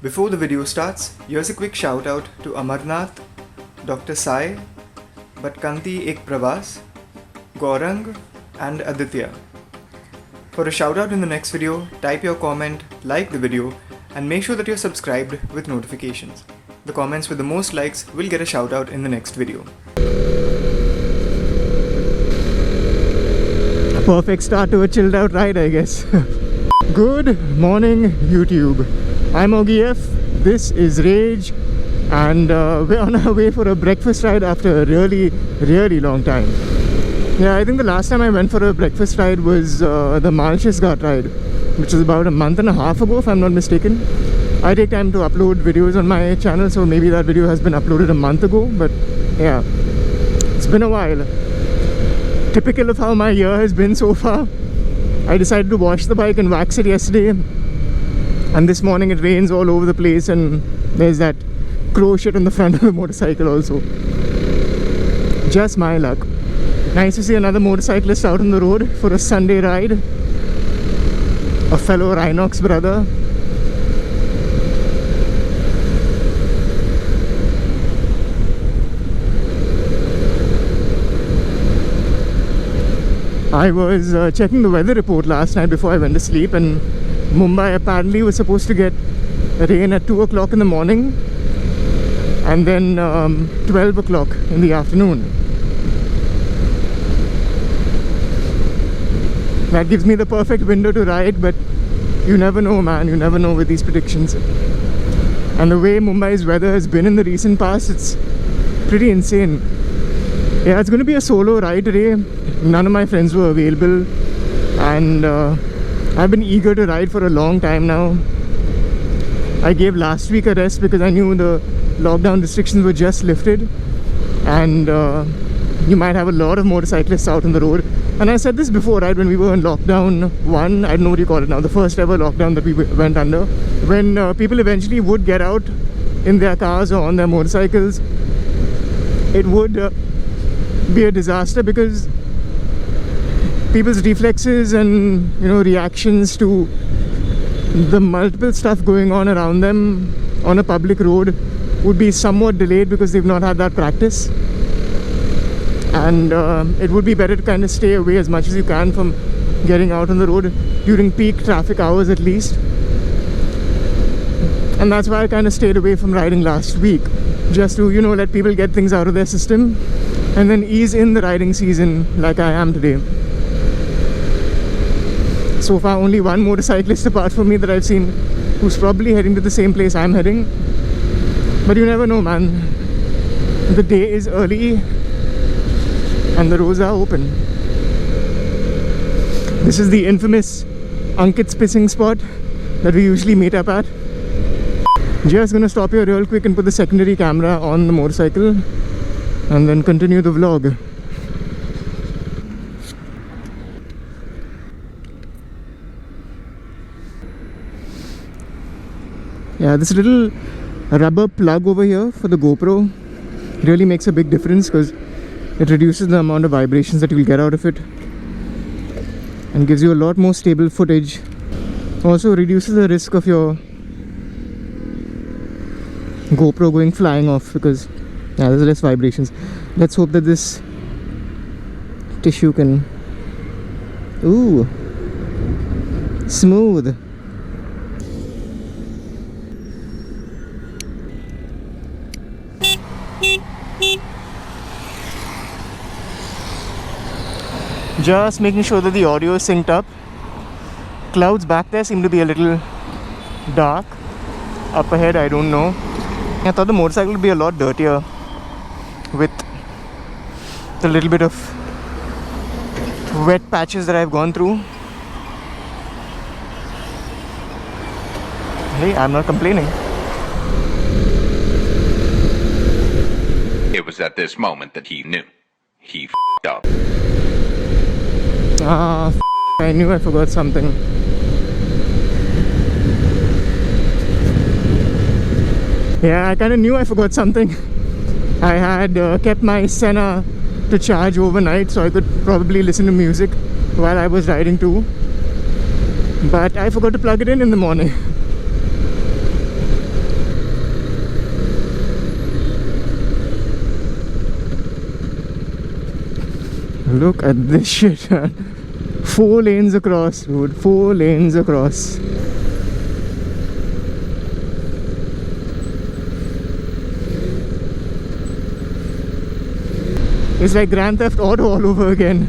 Before the video starts, here's a quick shout out to Amarnath, Dr. Sai, Batkanti Ek Pravas, Gaurang and Aditya. For a shout out in the next video, type your comment, like the video and make sure that you're subscribed with notifications. The comments with the most likes will get a shout out in the next video. A perfect start to a chilled out ride, I guess. Good morning, YouTube. I'm Augie F, this is Rage, and we're on our way for a breakfast ride after a really long time. Yeah, I think the last time I went for a breakfast ride was the Malchus Ghat ride, which was about a month and a half ago if I'm not mistaken. I take time to upload videos on my channel, so maybe that video has been uploaded a month ago, but yeah, it's been a while. Typical of how my year has been so far. I decided to wash the bike and wax it yesterday, and this morning it rains all over the place and there's that crow shit on the front of the motorcycle also. Just my luck. Nice to see another motorcyclist out on the road for a Sunday ride. A fellow Rhinox brother. I was checking the weather report last night before I went to sleep, and Mumbai apparently was supposed to get rain at 2 o'clock in the morning and then 12 o'clock in the afternoon. That gives me the perfect window to ride, but you never know, man, you never know with these predictions. And the way Mumbai's weather has been in the recent past, it's pretty insane. Yeah, it's going to be a solo ride today. None of my friends were available, and I've been eager to ride for a long time now. I gave last week a rest because I knew the lockdown restrictions were just lifted, and you might have a lot of motorcyclists out on the road. And I said this before, right, when we were in lockdown 1, I don't know what you call it now, the first ever lockdown that we went under, when people eventually would get out in their cars or on their motorcycles, it would be a disaster because people's reflexes and, you know, reactions to the multiple stuff going on around them on a public road would be somewhat delayed because they've not had that practice. And it would be better to kind of stay away as much as you can from getting out on the road during peak traffic hours at least. And that's why I kind of stayed away from riding last week, just to, you know, let people get things out of their system and then ease in the riding season like I am today. So far only one motorcyclist apart from me that I've seen who's probably heading to the same place I'm heading. But you never know, man. The day is early and the roads are open. This is the infamous Ankit's pissing spot that we usually meet up at. Just gonna stop here real quick and put the secondary camera on the motorcycle and then continue the vlog. Yeah, this little rubber plug over here for the GoPro really makes a big difference because it reduces the amount of vibrations that you'll get out of it and gives you a lot more stable footage. Also reduces the risk of your GoPro going flying off because, yeah, there's less vibrations. Let's hope that this tissue can... Ooh, smooth. Just making sure that the audio is synced up. Clouds back there seem to be a little dark. Up ahead, I don't know. I thought the motorcycle would be a lot dirtier with the little bit of wet patches that I've gone through. Hey, I'm not complaining. It was at this moment that he knew. He f***ed up. I knew I forgot something. Yeah, I kind of knew I forgot something. I had kept my Senna to charge overnight so I could probably listen to music while I was riding too. But I forgot to plug it in the morning. Look at this shit, man. 4 lanes across, dude. 4 lanes across. It's like Grand Theft Auto all over again.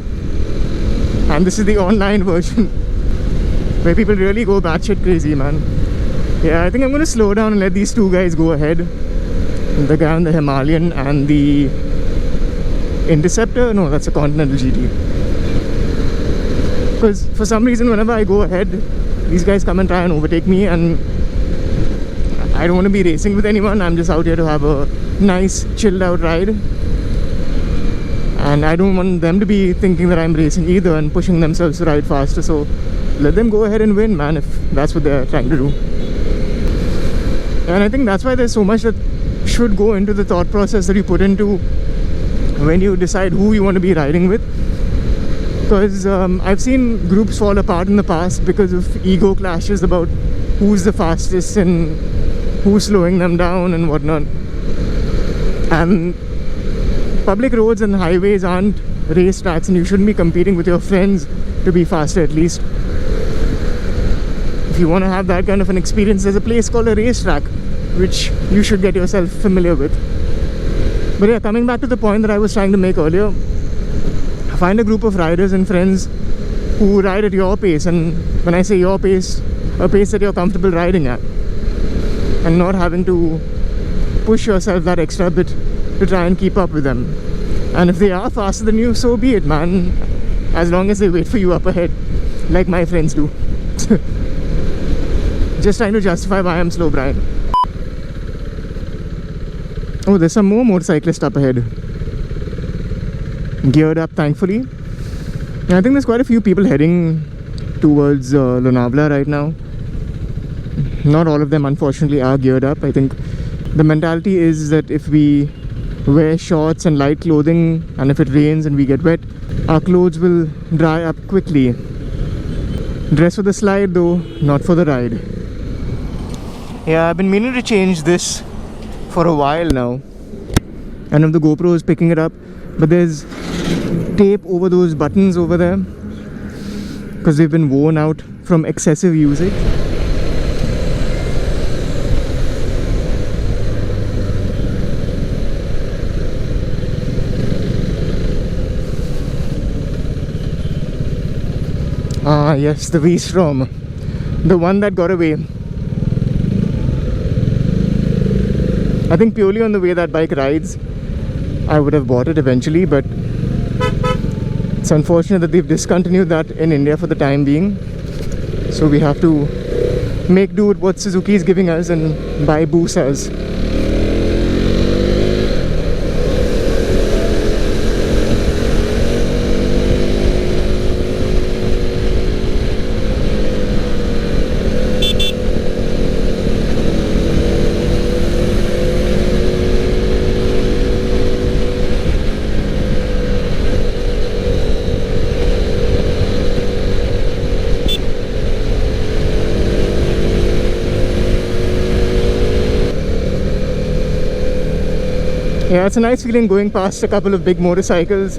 And this is the online version, where people really go batshit crazy, man. Yeah, I think I'm gonna slow down and let these two guys go ahead. The guy on the Himalayan and the Interceptor. No, that's a Continental GT. Because for some reason, whenever I go ahead, these guys come and try and overtake me, and I don't want to be racing with anyone. I'm just out here to have a nice, chilled out ride. And I don't want them to be thinking that I'm racing either and pushing themselves to ride faster. So let them go ahead and win, man, if that's what they're trying to do. And I think that's why there's so much that should go into the thought process that you put into when you decide who you want to be riding with. Because I've seen groups fall apart in the past because of ego clashes about who's the fastest and who's slowing them down and whatnot. And public roads and highways aren't race tracks, and you shouldn't be competing with your friends to be faster. At least if you want to have that kind of an experience, there's a place called a racetrack which you should get yourself familiar with. But yeah, coming back to the point that I was trying to make earlier, find a group of riders and friends who ride at your pace. And when I say your pace, a pace that you're comfortable riding at, and not having to push yourself that extra bit to try and keep up with them. And if they are faster than you, so be it, man, as long as they wait for you up ahead, like my friends do. Just trying to justify why I'm slow, Brian. Oh, there's some more motorcyclists up ahead, geared up, thankfully. And I think there's quite a few people heading towards Lonavala right now. Not all of them, unfortunately, are geared up. I think the mentality is that if we wear shorts and light clothing, and if it rains and we get wet, our clothes will dry up quickly. Dress for the slide though, not for the ride. Yeah, I've been meaning to change this for a while now. I know the GoPro is picking it up, but there's tape over those buttons over there because they've been worn out from excessive usage. Ah, yes, the V-Strom, the one that got away. I think purely on the way that bike rides, I would have bought it eventually, but it's unfortunate that they've discontinued that in India for the time being. So we have to make do with what Suzuki is giving us and buy Busas. Yeah, it's a nice feeling going past a couple of big motorcycles.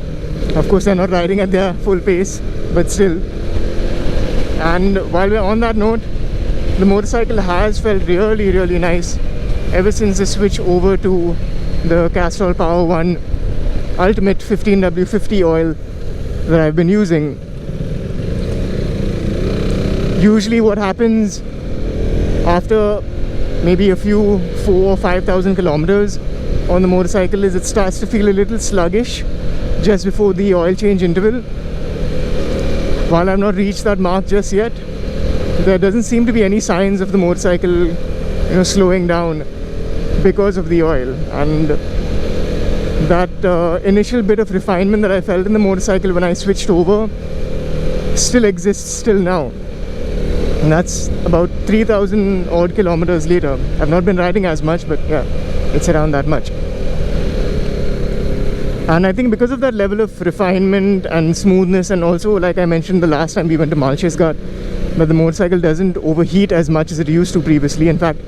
Of course, they're not riding at their full pace, but still. And while we're on that note, the motorcycle has felt really, really nice ever since the switch over to the Castrol Power One Ultimate 15W50 oil that I've been using. Usually what happens after maybe a few 4,000 or 5,000 kilometers on the motorcycle is it starts to feel a little sluggish just before the oil change interval. While I've not reached that mark just yet, there doesn't seem to be any signs of the motorcycle, slowing down because of the oil. And that initial bit of refinement that I felt in the motorcycle when I switched over still exists till now. And that's about 3,000 odd kilometers later. I've not been riding as much, but yeah, it's around that much. And I think because of that level of refinement and smoothness, and also like I mentioned the last time we went to Malchesghat, that the motorcycle doesn't overheat as much as it used to previously. In fact,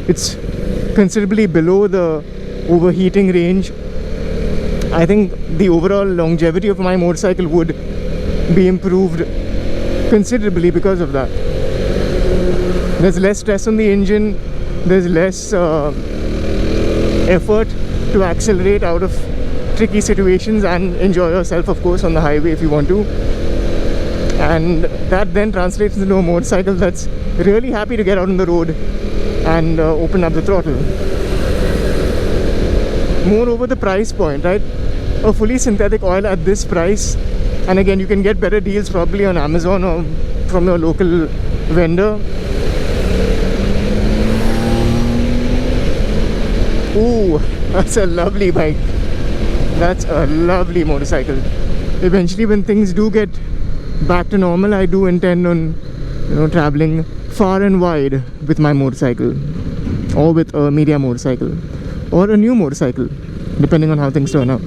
it's considerably below the overheating range I think the overall longevity of my motorcycle would be improved considerably because of that. There's less stress on the engine, there's less effort to accelerate out of tricky situations and enjoy yourself, of course, on the highway if you want to. And that then translates into a motorcycle that's really happy to get out on the road and open up the throttle. Moreover, the price point, right? A fully synthetic oil at this price, and again, you can get better deals probably on Amazon or from your local vendor. Ooh, that's a lovely bike. That's a lovely motorcycle. Eventually, when things do get back to normal, I do intend on, traveling far and wide with my motorcycle, or with a media motorcycle, or a new motorcycle, depending on how things turn out.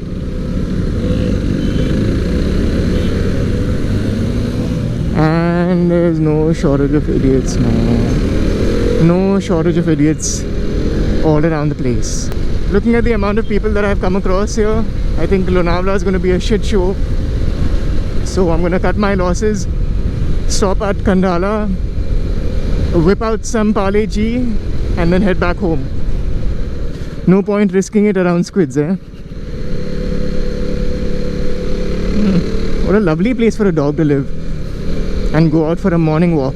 And there's no shortage of idiots now. No shortage of idiots all around the place. Looking at the amount of people that I've come across here, I think Lonavala is going to be a shit show. So I'm going to cut my losses, stop at Khandala, whip out some Parle G, and then head back home. No point risking it around Squids, eh? What a lovely place for a dog to live and go out for a morning walk.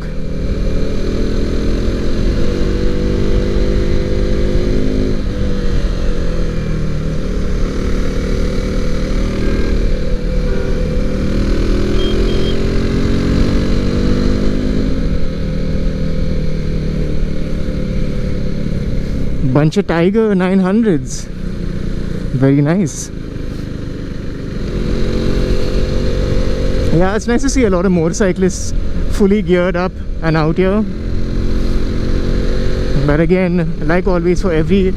Bunch of Tiger 900s. Very nice. Yeah, it's nice to see a lot of motorcyclists fully geared up and out here. But again, like always, for every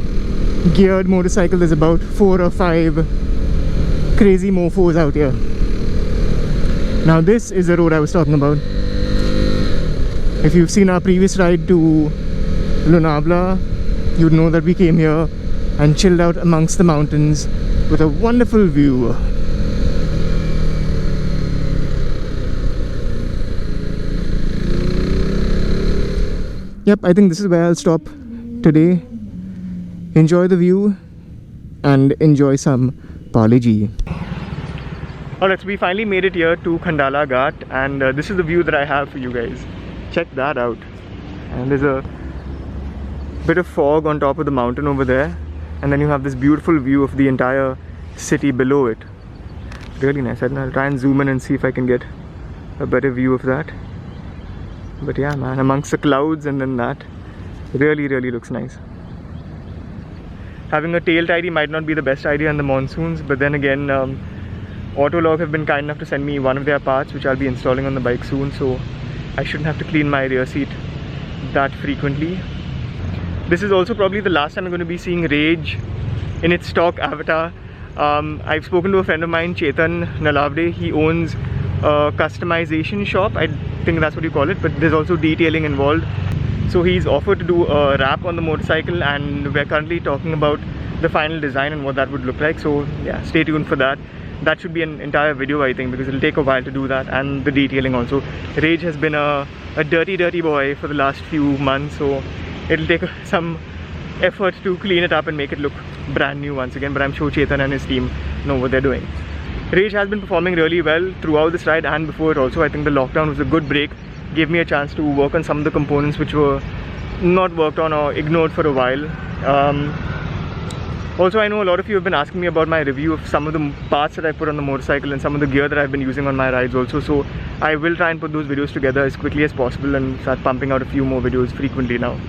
geared motorcycle, there's about 4 or 5 crazy mofos out here. Now this is the road I was talking about. If you've seen our previous ride to Lonavala, you'd know that we came here and chilled out amongst the mountains with a wonderful view. Yep, I think this is where I'll stop today. Enjoy the view and enjoy some Parle G. Alright, so we finally made it here to Khandala Ghat, and this is the view that I have for you guys. Check that out. And there's a bit of fog on top of the mountain over there, and then you have this beautiful view of the entire city below it. Really nice. I'll try and zoom in and see if I can get a better view of that. But yeah, man, amongst the clouds and then that, really looks nice. Having a tail tidy might not be the best idea in the monsoons, but then again, Autolog have been kind enough to send me one of their parts, which I'll be installing on the bike soon, so I shouldn't have to clean my rear seat that frequently. This is also probably the last time I'm going to be seeing Rage in its stock avatar. I've spoken to a friend of mine, Chetan Nalavde. He owns a customization shop, I think that's what you call it, but there's also detailing involved. So he's offered to do a wrap on the motorcycle, and we're currently talking about the final design and what that would look like. So yeah, stay tuned for that. That should be an entire video, I think, because it'll take a while to do that, and the detailing also. Rage has been a dirty boy for the last few months, so it'll take some effort to clean it up and make it look brand new once again, but I'm sure Chetan and his team know what they're doing. Rage has been performing really well throughout this ride and before it also. I think the lockdown was a good break, gave me a chance to work on some of the components which were not worked on or ignored for a while. Also, I know a lot of you have been asking me about my review of some of the parts that I put on the motorcycle and some of the gear that I've been using on my rides also, so I will try and put those videos together as quickly as possible and start pumping out a few more videos frequently now.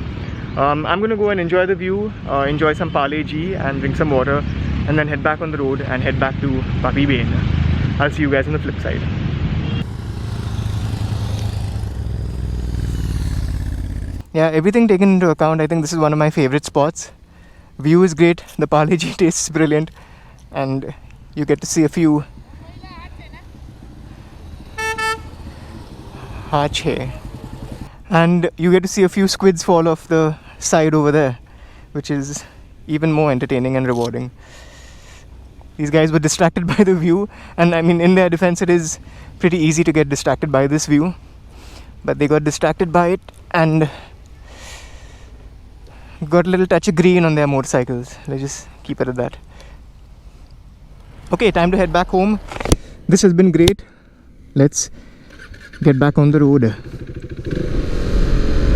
I'm going to go and enjoy the view, enjoy some Parle G and drink some water, and then head back on the road and head back to Papi Bain. I'll see you guys on the flip side. Yeah, everything taken into account, I think this is one of my favorite spots. View is great, the Parle G tastes brilliant, and you get to see a few and you get to see a few squids fall off the side over there, which is even more entertaining and rewarding. These guys were distracted by the view, and I mean, in their defense, it is pretty easy to get distracted by this view, but they got distracted by it and got a little touch of green on their motorcycles. Let's just keep it at that. Okay, time to head back home. This has been great. Let's get back on the road.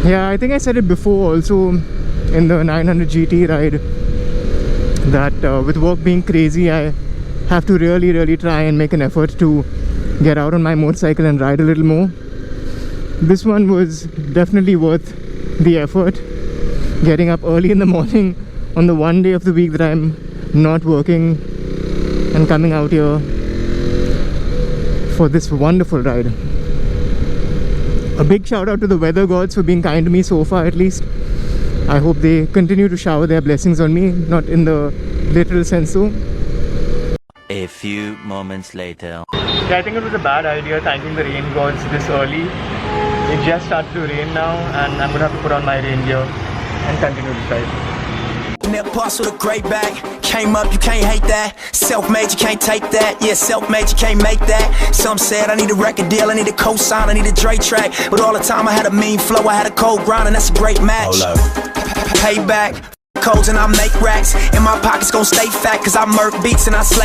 Yeah, I think I said it before also in the 900 GT ride that with work being crazy, I have to really try and make an effort to get out on my motorcycle and ride a little more. This one was definitely worth the effort. Getting up early in the morning on the one day of the week that I'm not working and coming out here for this wonderful ride. A big shout out to the weather gods for being kind to me so far, at least. I hope they continue to shower their blessings on me, not in the literal sense though. A few moments later. Yeah, I think it was a bad idea thanking the rain gods this early. It just started to rain now and I'm gonna have to put on my rain gear and continue to drive. Net boss with a great bag. Came up, you can't hate that. Self-made, you can't take that. Yeah, self-made, you can't make that. Some said I need a record deal, I need a co-sign, I need a Dre track. But all the time I had a mean flow, I had a cold grind, and that's a great match. Payback, codes and I make racks. And my pockets gon' stay fat, cause I murk beats and I slay.